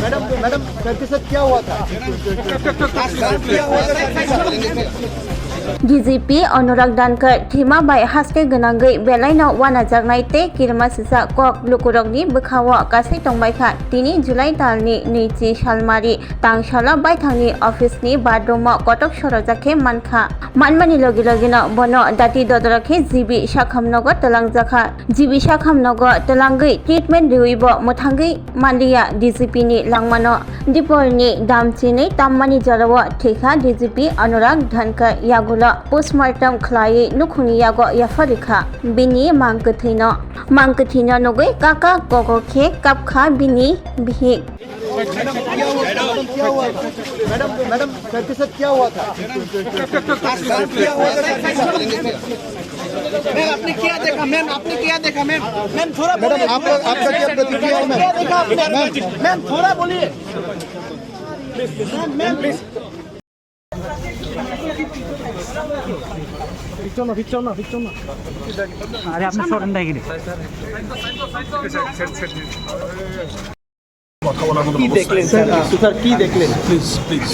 Madam madam sir के साथ क्या हुआ था? DGP अनुराग Dhankar Thima bai haske ganangai belaina wana jarnai te kirma sisa kok lukurokni bukhawo kasai tongbai kha tini July talni neichi salmari tangshala bai thangni office ni badromo kotok sorojake mankha manmani logi logina bono dati dodorakhe GB Shakhamnogo talangjakha GB Shakhamnogo talangai treatment riuibo muthangai mandiya DGP ni langmano dipolni damchini tammani jarawo thekha DGP अनुराग Dhankar yagulo postmortem khlai nukhuni yago yafarikha bini mangkathino nogoi kaka gogo khe kapkha bini bihi madam madam sir के साथ क्या हुआ था? Ma'am आपने क्या देखा? Ma'am आपने क्या देखा? मैम मैम थोड़ा मैडम आपका क्या प्रतिक्रिया है? क्या देखा आपने? मैम थोड़ा बोलिए। मैम प्लीज अरे आपने शॉर्ट अंदर गिरे কি দেখলেন স্যার কি দেখলেন প্লিজ প্লিজ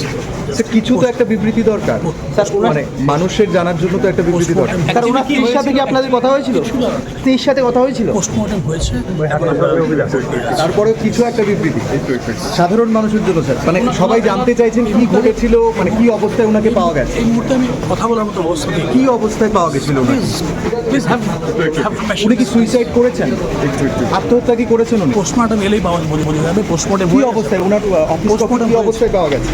স্যার কিছু তো একটা বিবৃতি দরকার স্যার মানে মানুষের জানার জন্য তো একটা বিবৃতি দরকার স্যার ওনার স্ত্রীর সাথে কি আপনাদের কথা হয়েছিল? স্ত্রীর সাথে কথা হয়েছিল? পোস্টমর্টম হয়েছে তারপরেও কিছু একটা বিবৃতি সাধারণ মানুষের জন্য স্যার মানে সবাই জানতে চাইছেন কি ঘটেছিল, মানে কি অবস্থায় ওনাকে পাওয়া গেছে, এই মুহূর্তে আমি কথা বলার মতো অবস্থা নেই। কি অবস্থায় পাওয়া গেছিল ওনাকে? প্লিজ হ্যাভ উনি কি সুইসাইড করেছেন? আত্মহত্যা কি করেছেন উনি? পোস্টমর্টম এলেই বলে যাবে পোস্টমর্টম কি অবস্থায় ওনার পোস্টমর্টম কি অবস্থায় পাওয়া গেছে?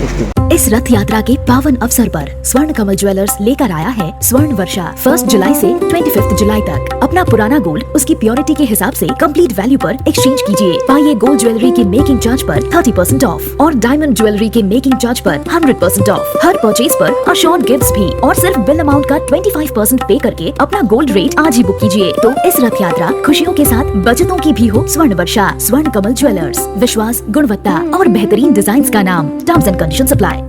इस रथ यात्रा के पावन अवसर पर स्वर्ण कमल ज्वेलर्स लेकर आया है स्वर्ण वर्षा 1 जुलाई से 25 जुलाई तक। अपना पुराना गोल्ड उसकी प्योरिटी के हिसाब से कंप्लीट वैल्यू पर एक्सचेंज कीजिए। पाइए गोल्ड ज्वेलरी के मेकिंग चार्ज पर 30% ऑफ और डायमंड ज्वेलरी के मेकिंग चार्ज पर 100% ऑफ। हर परचेज पर अशोर्ड गिफ्ट्स भी और सिर्फ बिल अमाउंट का 25% पे करके अपना गोल्ड रेट आज ही बुक कीजिए। तो इस रथ यात्रा खुशियों के साथ बचतों की भी हो स्वर्ण वर्षा। स्वर्ण कमल ज्वेलर्स, विश्वास, गुणवत्ता और बेहतरीन डिजाइन का नाम। Terms and conditions apply.